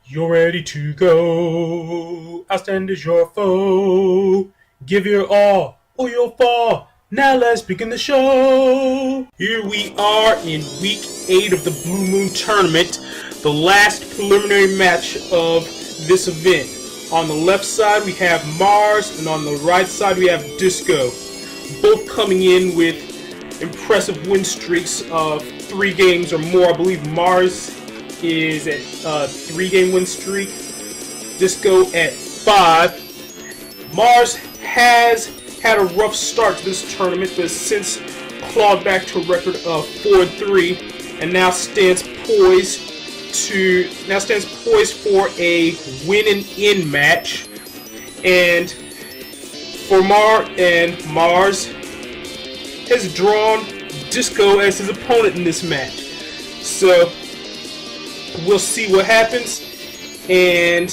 You're ready to go. Outstand is your foe. Give your all or you'll fall. Now let's begin the show. Here we are in week 8 of the Blue Moon Tournament, the last preliminary match of this event. On the left side we have Mars, and on the right side we have Disco. Both coming in with impressive win streaks of 3 games or more. I believe Mars is at a 3-game win streak. Disco at 5. Mars has had a rough start to this tournament, but has since clawed back to a record of 4-3, and now stands poised for a win and in match. And Mars has drawn Disco as his opponent in this match. So we'll see what happens, and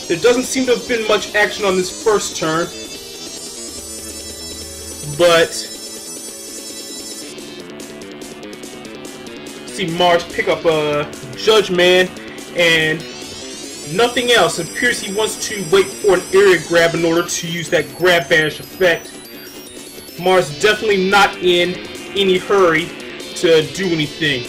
there doesn't seem to have been much action on this first turn, but see Mars pick up a Judge Man and nothing else. It appears he wants to wait for an area grab in order to use that grab banish effect. Mars definitely not in any hurry to do anything.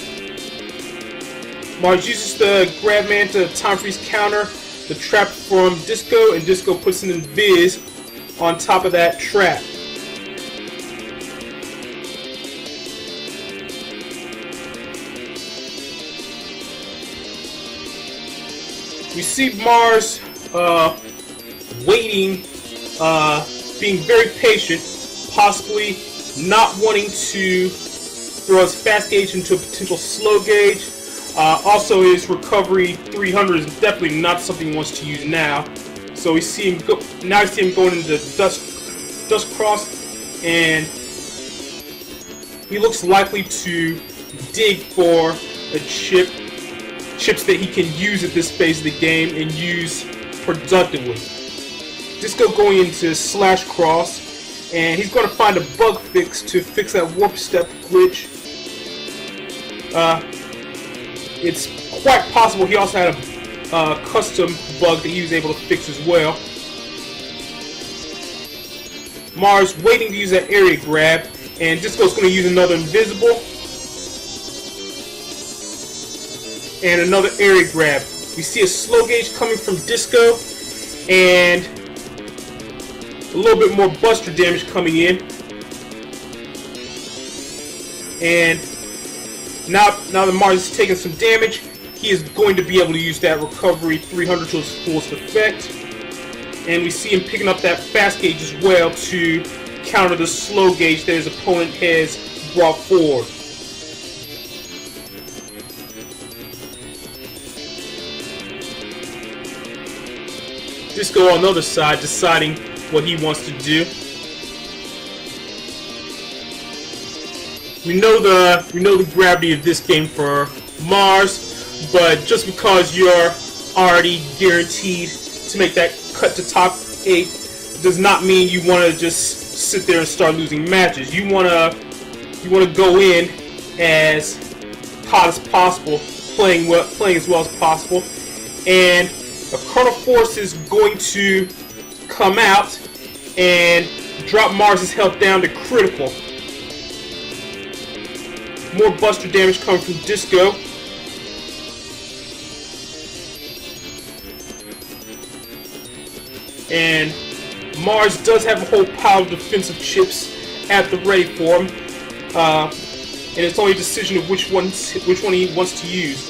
Mars uses the grab man to time freeze counter the trap from Disco, and Disco puts an invis on top of that trap. We see Mars waiting, being very patient, possibly not wanting to throw his fast gauge into a potential slow gauge. Also, his recovery 300 is definitely not something he wants to use now. So we see him go. Now we see him going into Dust Cross, and he looks likely to dig for a chips that he can use at this phase of the game and use productively. Disco going into Slash Cross, and he's going to find a bug fix to fix that warp step glitch. It's quite possible he also had a custom bug that he was able to fix as well. Mars waiting to use that area grab, and Disco's going to use another invisible and another area grab. We see a slow gauge coming from Disco and a little bit more buster damage coming in. And now that Mars is taking some damage, he is going to be able to use that recovery 300 to its fullest effect. And we see him picking up that fast gauge as well to counter the slow gauge that his opponent has brought forward. Disco on the other side deciding what he wants to do. We know the gravity of this game for Mars, but just because you're already guaranteed to make that cut to top 8 does not mean you want to just sit there and start losing matches. You want to go in as hot as possible, playing as well as possible, and a Colonel Force is going to come out and drop Mars' health down to critical. More buster damage coming from Disco. And Mars does have a whole pile of defensive chips at the ready for him. And it's only a decision of which one he wants to use.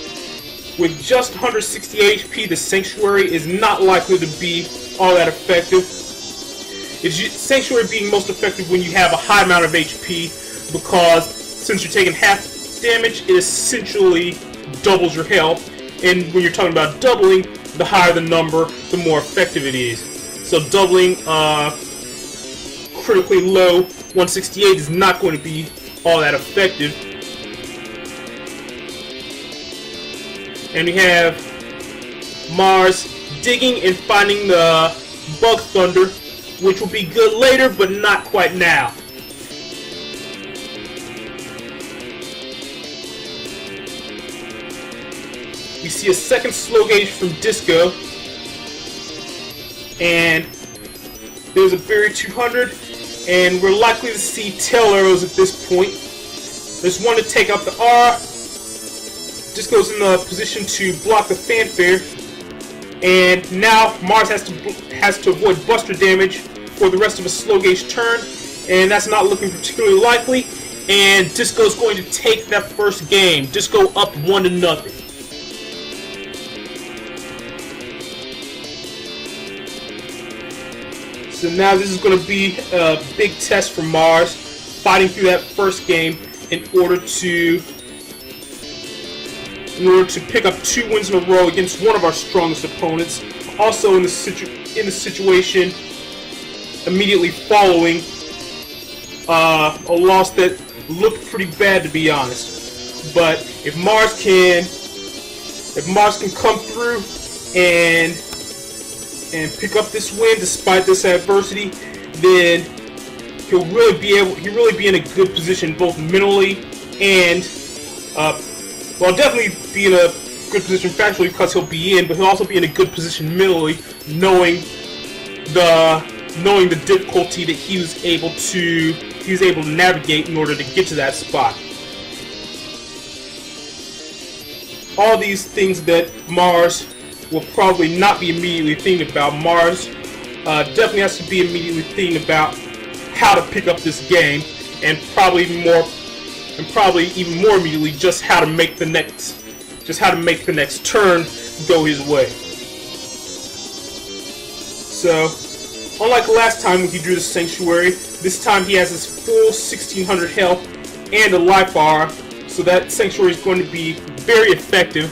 With just 160 HP, the Sanctuary is not likely to be all that effective. Sanctuary being most effective when you have a high amount of HP, because since you're taking half damage, it essentially doubles your health. And when you're talking about doubling, the higher the number, the more effective it is. So doubling critically low 168 is not going to be all that effective. And we have Mars digging and finding the Bug Thunder, which will be good later, but not quite now. We see a second slow gauge from Disco. And there's a barrier 200. And we're likely to see tail arrows at this point. There's one to take out the R. Disco's in the position to block the fanfare. And now Mars has to avoid buster damage for the rest of a slow gauge turn. And that's not looking particularly likely. And Disco's going to take that first game. Disco up 1-0. So now this is going to be a big test for Mars, fighting through that first game in order to pick up 2 wins in a row against one of our strongest opponents. Also in the situation immediately following a loss that looked pretty bad, to be honest. But if Mars can come through and pick up this win despite this adversity, then he'll really be in a good position, both mentally and definitely be in a good position factually because he'll be in, but he'll also be in a good position mentally, knowing the difficulty that he was able to navigate in order to get to that spot. All these things that Mars will probably not be immediately thinking about. Mars definitely has to be immediately thinking about how to pick up this game, and probably even more immediately just how to make the next turn go his way. So, unlike last time when he drew the Sanctuary, this time he has his full 1600 health and a life bar, so that Sanctuary is going to be very effective.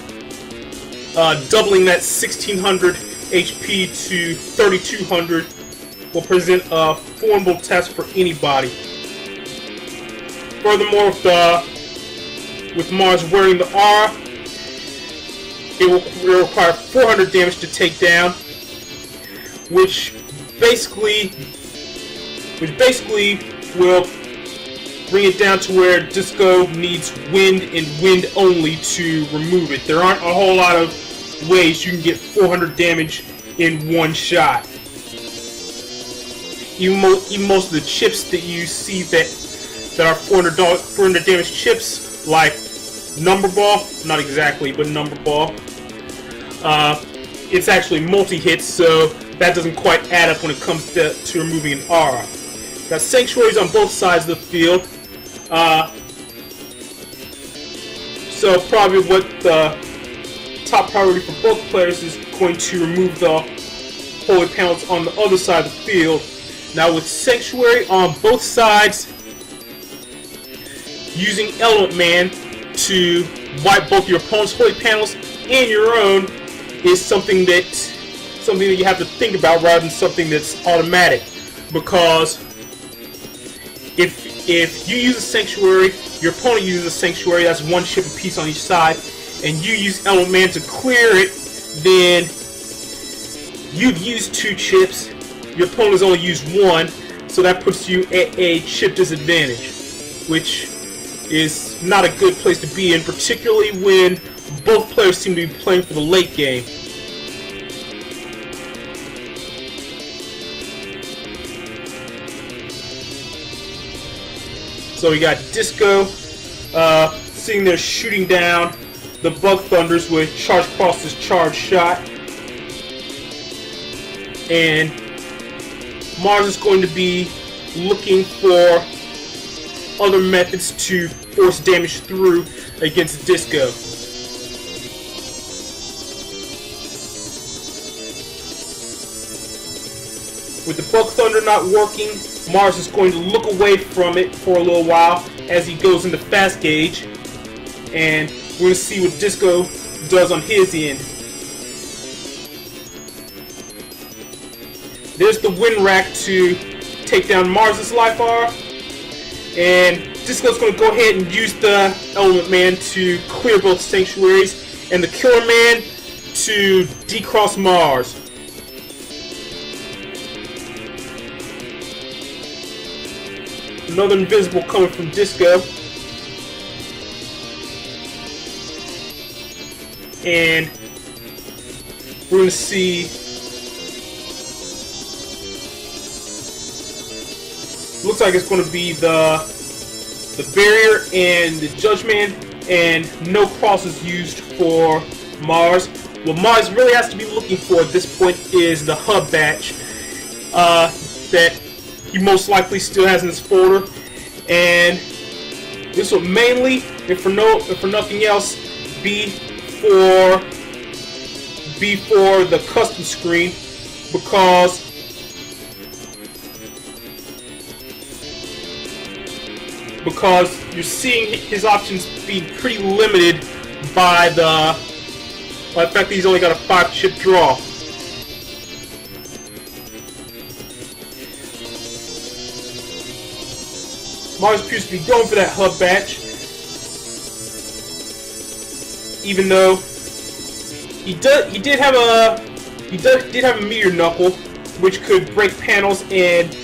Doubling that 1600 HP to 3200 will present a formidable test for anybody. Furthermore, with Mars wearing the R, it will require 400 damage to take down, which basically will bring it down to where Disco needs wind and wind only to remove it. There aren't a whole lot of ways you can get 400 damage in one shot. Even most of the chips that you see that are 400 damage chips, like Number Ball, not exactly, but Number Ball, it's actually multi-hits, so that doesn't quite add up when it comes to removing an R. Got Sanctuaries on both sides of the field, so probably what the top priority for both players is going to remove the holy panels on the other side of the field. Now with Sanctuary on both sides, using Element Man to wipe both your opponent's holy panels and your own is something that you have to think about rather than something that's automatic. Because if you use a Sanctuary, your opponent uses a Sanctuary, that's one chip apiece on each side, and you use Element Man to clear it, then you've used 2 chips, your opponent has only used 1, so that puts you at a chip disadvantage, which is not a good place to be in, particularly when both players seem to be playing for the late game. So we got Disco sitting there shooting down the Bug Thunders with Charge Cross's charge shot. And Mars is going to be looking for other methods to force damage through against Disco. With the Bug Thunder not working, Mars is going to look away from it for a little while as he goes into fast gauge, and we're going to see what Disco does on his end. There's the Wind Rack to take down Mars's life bar, and Disco's going to go ahead and use the Element Man to clear both Sanctuaries, and the Killer Man to decross Mars. Another invisible coming from Disco. and we're going to see looks like it's going to be the barrier and the Judgment, and no crosses used for Mars. What Mars really has to be looking for at this point is the hub batch that he most likely still has in his folder, and this will mainly, if for nothing else, be for the custom screen, because you're seeing his options being pretty limited by the fact that he's only got a 5-chip draw. Mars appears to be going for that hub batch, even though he did have a meteor knuckle, which could break panels and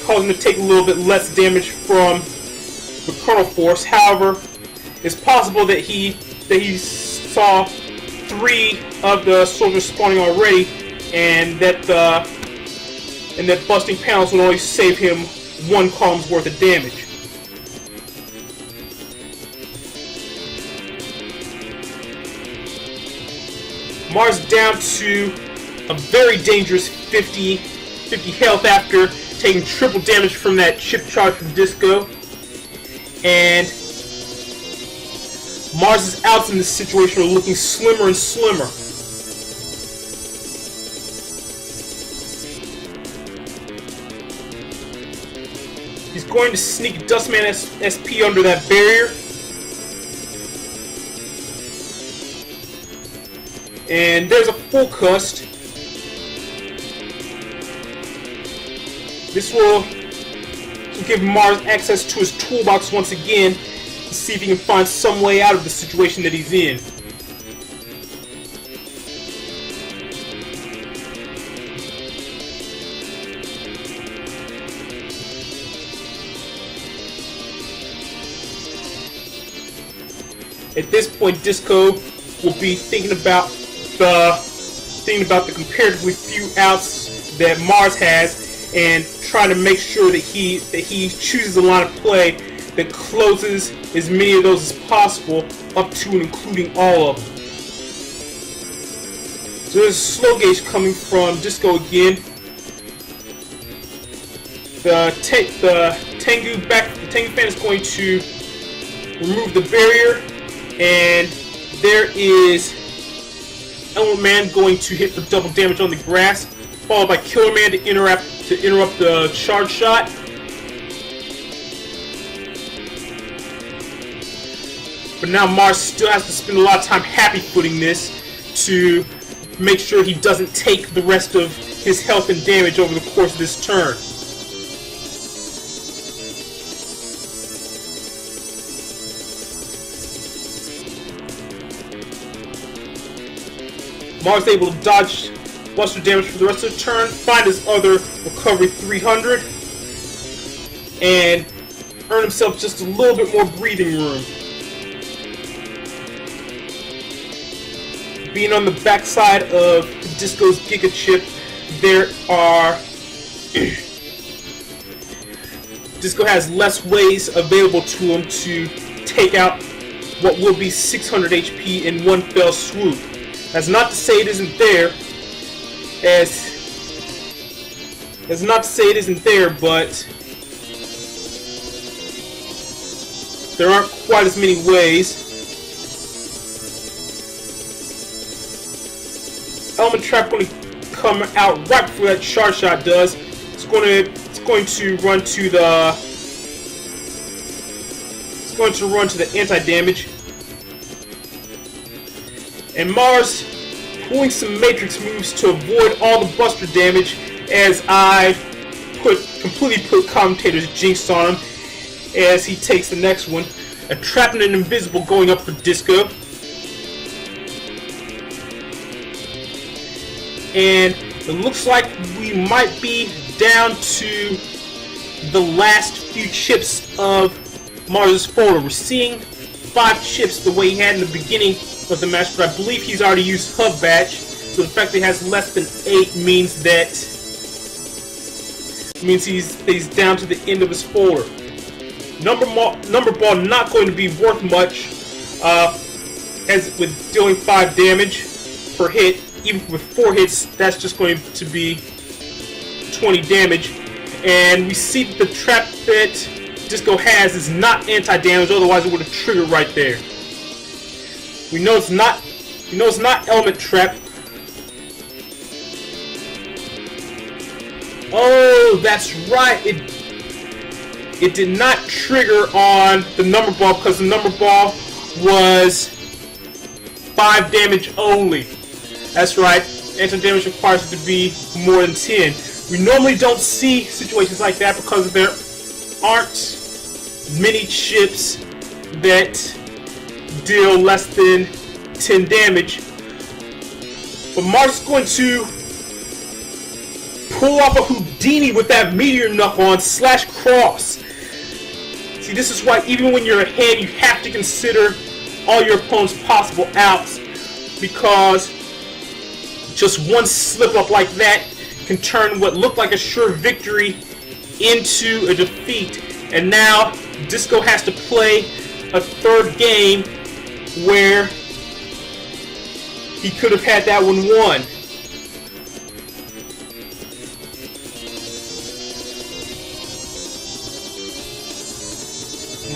cause him to take a little bit less damage from the kernel force. However, it's possible that he saw 3 of the soldiers spawning already, and that busting panels would only save him 1 column's worth of damage. Mars down to a very dangerous 50 health after taking triple damage from that chip charge from Disco. And Mars' outs in this situation are looking slimmer and slimmer. He's going to sneak Dustman SP under that barrier. And there's a full cust. This will give Mars access to his toolbox once again to see if he can find some way out of the situation that he's in. At this point, Disco will be thinking about the comparatively few outs that Mars has, and trying to make sure that he chooses a line of play that closes as many of those as possible, up to and including all of them. So there's a slow gauge coming from Disco again. The Tengu fan is going to remove the barrier, and there is Element Man going to hit for double damage on the grass, followed by Killer Man to interrupt the charge shot. But now Mars still has to spend a lot of time happy footing this to make sure he doesn't take the rest of his health and damage over the course of this turn. Mars is able to dodge Buster damage for the rest of the turn, find his other recovery 300, and earn himself just a little bit more breathing room. Being on the backside of Disco's Giga Chip, Disco has less ways available to him to take out what will be 600 HP in one fell swoop. That's not to say it isn't there, but there aren't quite as many ways. Element Trap going to come out right before that charge shot does. It's going to run to the anti-damage. And Mars pulling some Matrix moves to avoid all the Buster damage, as I completely put Commentator's Jinx on him as he takes the next one. A Trap and an Invisible going up for Disco. And it looks like we might be down to the last few chips of Mars' folder. We're seeing 5 chips the way he had in the beginning of the match, but I believe he's already used Hub Badge. So the fact that he has less than 8 means that he's down to the end of his folder. Number ball not going to be worth much, as with dealing 5 damage per hit. Even with 4 hits, that's just going to be 20 damage. And we see that the trap that Disco has is not anti-damage, otherwise it would have triggered right there. We know it's not. We know it's not element trap. Oh, that's right. It did not trigger on the number ball because the number ball was 5 damage only. That's right. Anti-damage requires it to be more than 10. We normally don't see situations like that because there aren't many chips that deal less than 10 damage. But Mark's going to pull off a Houdini with that meteor knuckle on / cross. See, this is why even when you're ahead, you have to consider all your opponent's possible outs, because just one slip up like that can turn what looked like a sure victory into a defeat. And now Disco has to play a 3rd game where he could have had that one won.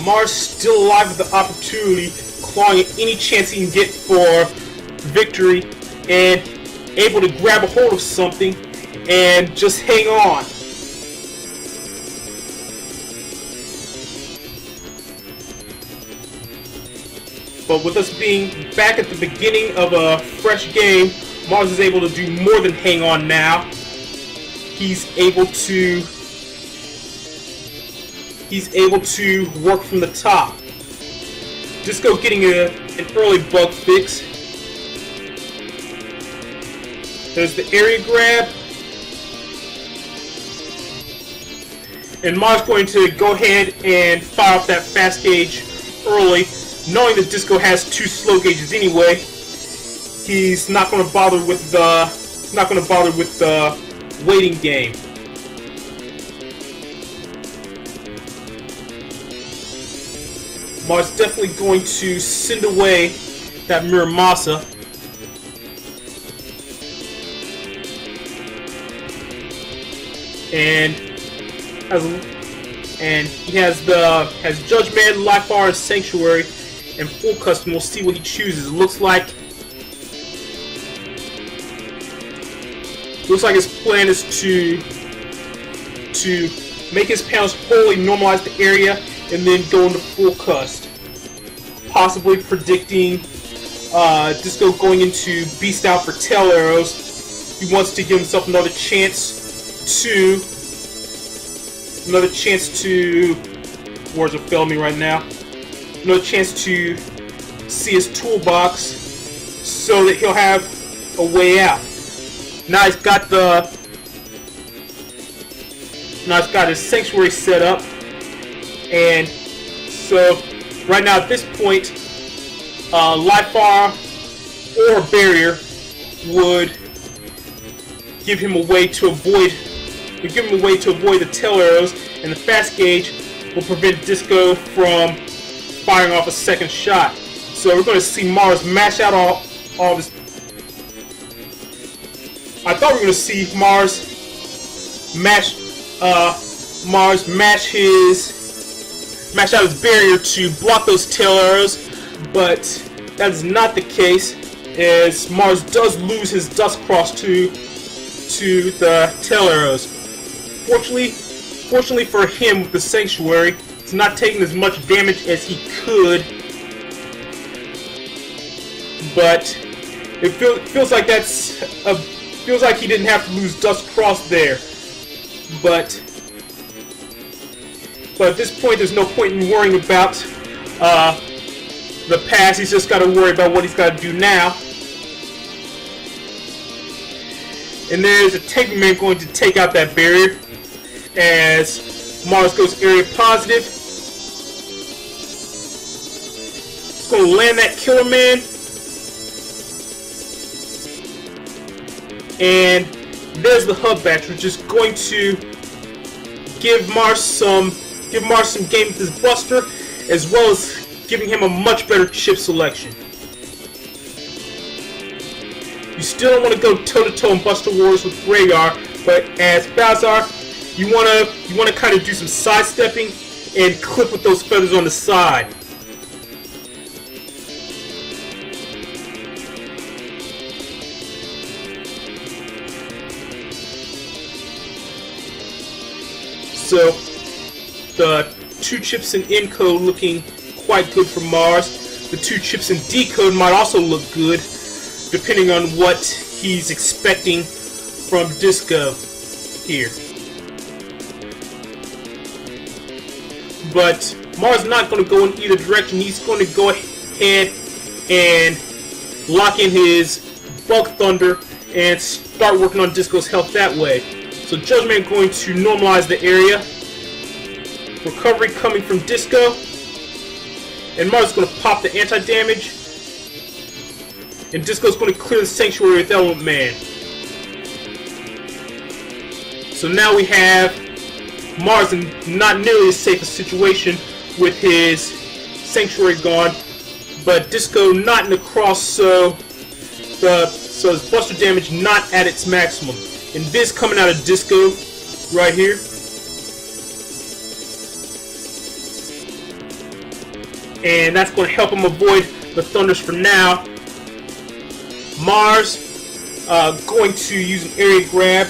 Mars still alive with the opportunity, clawing at any chance he can get for victory, and able to grab a hold of something and just hang on. But with us being back at the beginning of a fresh game, Mars is able to do more than hang on now. He's able to work from the top. Disco getting an early bug fix. There's the area grab. And Mars going to go ahead and fire up that fast gauge early, knowing that Disco has 2 slow gauges anyway. He's not going to bother with the waiting game. Mars definitely going to send away that Muramasa. And he has Judge Man, Life Bar, Sanctuary, and Full Custom. We'll see what he chooses. It looks like his plan is to make his panels wholly normalize the area and then go into Full Cust. Possibly predicting Disco going into Beast Out for Tail Arrows. He wants to give himself another chance to words are failing me right now. Another chance to see his toolbox so that he'll have a way out. Now he's got his Sanctuary set up, and so right now at this point, Life Bar or Barrier would give him a way to avoid the tail arrows, and the fast gauge will prevent Disco from firing off a second shot. So we're going to see Mars mash out all of his. I thought we were going to see Mars mash out his barrier to block those tail arrows, but that is not the case, as Mars does lose his Dust Cross to the tail arrows. Fortunately for him, with the Sanctuary, he's not taking as much damage as he could, but it feels like feels like he didn't have to lose Dust Cross there. But at this point, there's no point in worrying about the past. He's just got to worry about what he's got to do now. And there's a Tank Man going to take out that barrier as Mars goes area positive. He's going to land that Killer Man. And there's the hub batch, which is going to give Mars some game with his Buster, as well as giving him a much better chip selection. You still don't want to go toe-to-toe in Buster Wars with Rhaegar, but as Balzar, you want to kind of do some sidestepping and clip with those feathers on the side. So the 2 chips in encode looking quite good for Mars. The 2 chips in decode might also look good, depending on what he's expecting from Disco here. But Mars is not going to go in either direction. He's going to go ahead and lock in his Bulk Thunder and start working on Disco's health that way. So Judgment going to normalize the area. Recovery coming from Disco. And Mars is going to pop the anti-damage. And Disco's going to clear the Sanctuary with Element Man. So now we have Mars in not nearly as safe a situation with his Sanctuary gone, but Disco not in the cross, so his Buster damage not at its maximum. And Viz coming out of Disco right here. And that's going to help him avoid the Thunders for now. Mars going to use an area grab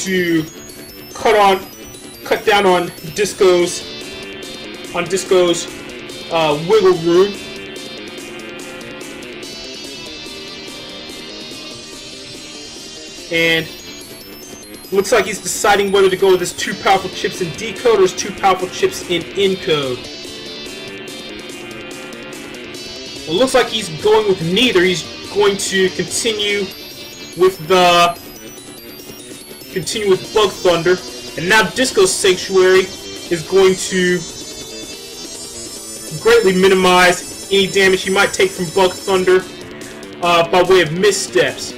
to cut down on Disco's wiggle room. And looks like he's deciding whether to go with his 2 powerful chips in decode or his 2 powerful chips in encode. Well, looks like he's going with neither. He's going to continue with Bug Thunder, and now Disco's Sanctuary is going to greatly minimize any damage he might take from Bug Thunder by way of missteps.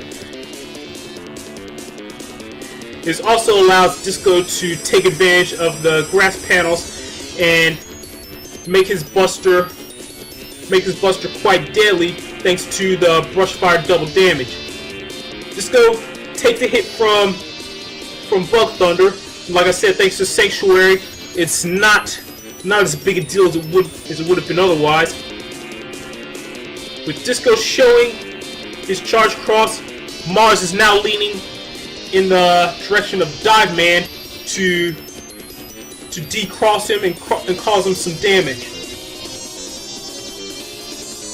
This also allows Disco to take advantage of the grass panels and make his Buster quite deadly thanks to the brush fire double damage. Disco take the hit from Bug Thunder. Like I said, thanks to Sanctuary, it's not as big a deal as it would have been otherwise. With Disco showing his charge cross, Mars is now leaning in the direction of Dive Man to decross him and cause him some damage.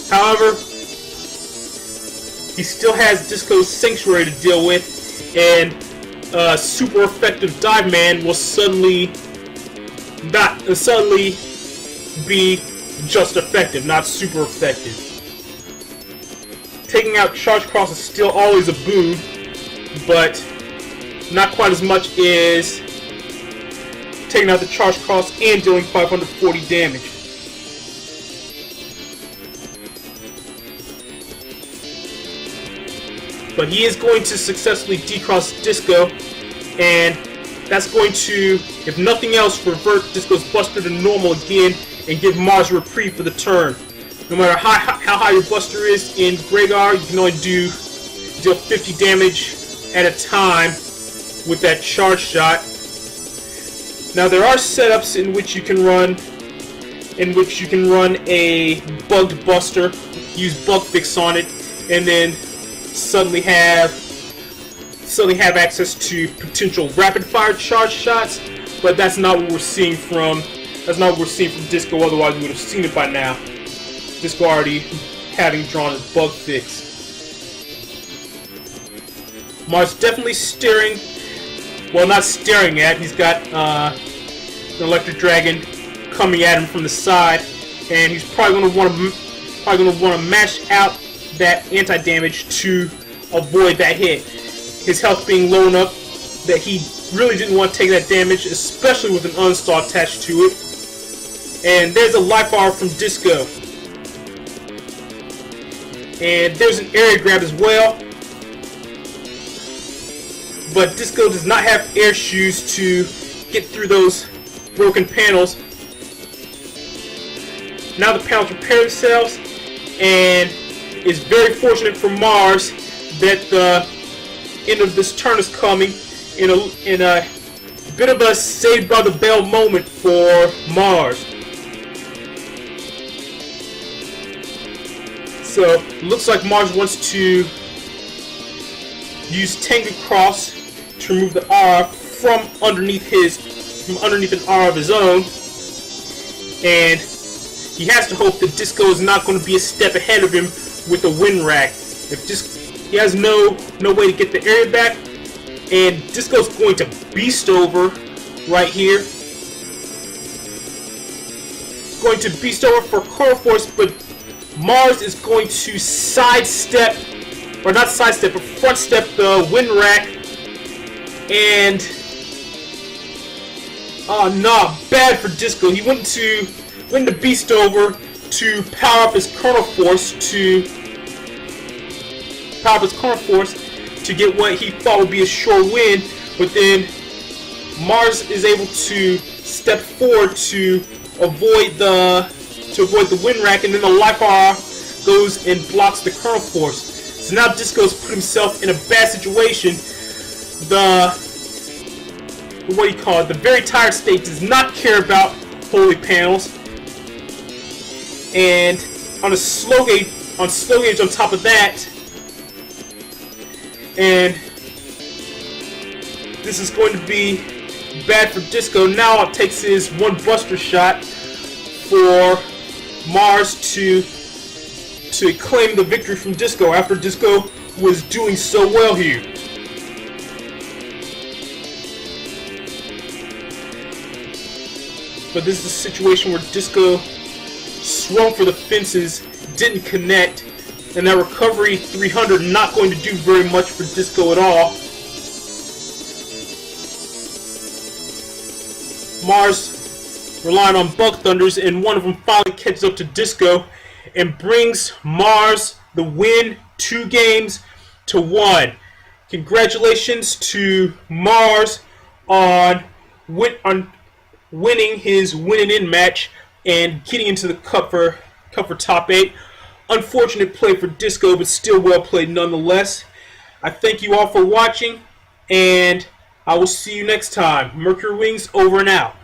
However, he still has Disco's Sanctuary to deal with, and super effective Dive Man will suddenly be just effective, not super effective. Taking out Charge Cross is still always a boon, but not quite as much as taking out the Charge Cross and dealing 540 damage. But he is going to successfully decross Disco, and that's going to, if nothing else, revert Disco's Buster to normal again and give Mars a reprieve for the turn. No matter how high your Buster is in Rhaegar, you can only deal 50 damage at a time with that charge shot. Now there are setups in which you can run a bugged Buster, use Bug Fix on it, and then suddenly have access to potential rapid fire charge shots, but that's not what we're seeing from Disco. Otherwise, we would have seen it by now. Disco already having drawn his Bug Fix. Mars definitely staring. Well, not staring at. He's got an Electric Dragon coming at him from the side, and he's probably going to want to mash out that anti-damage to avoid that hit. His health being low enough that he really didn't want to take that damage, especially with an Unstar attached to it. And there's a life bar from Disco. And there's an area grab as well. but Disco does not have air shoes to get through those broken panels. Now the panels repair themselves, and it's very fortunate for Mars that the end of this turn is coming in a bit of a Saved by the Bell moment for Mars. So looks like Mars wants to use Tango Cross to remove the R from underneath an R of his own, and he has to hope that Disco is not going to be a step ahead of him with the wind rack. He has no way to get the area back, and Disco's going to beast over right here. Going to beast over for Coral Force, but Mars is going to sidestep, or not sidestep, but front step the wind rack, and bad for Disco. He went to beast over to power up his Kernel Force to get what he thought would be a sure win, but then Mars is able to step forward to avoid the wind rack, and then the life R goes and blocks the Kernel Force. So now Disco's put himself in a bad situation. The very tired state does not care about holy panels, and on slow gauge on top of that, and this is going to be bad for Disco. Now it takes his one buster shot for Mars to claim the victory from Disco after Disco was doing so well here. But this is a situation where Disco swung for the fences, didn't connect, and that recovery 300 not going to do very much for Disco at all. Mars relying on Bug Thunders, and one of them finally catches up to Disco and brings Mars the win 2 games to 1. Congratulations to Mars on winning his win-and-in match and getting into the cup for top 8. Unfortunate play for Disco, but still well played nonetheless. I thank you all for watching, and I will see you next time. Mercury Wings over and out.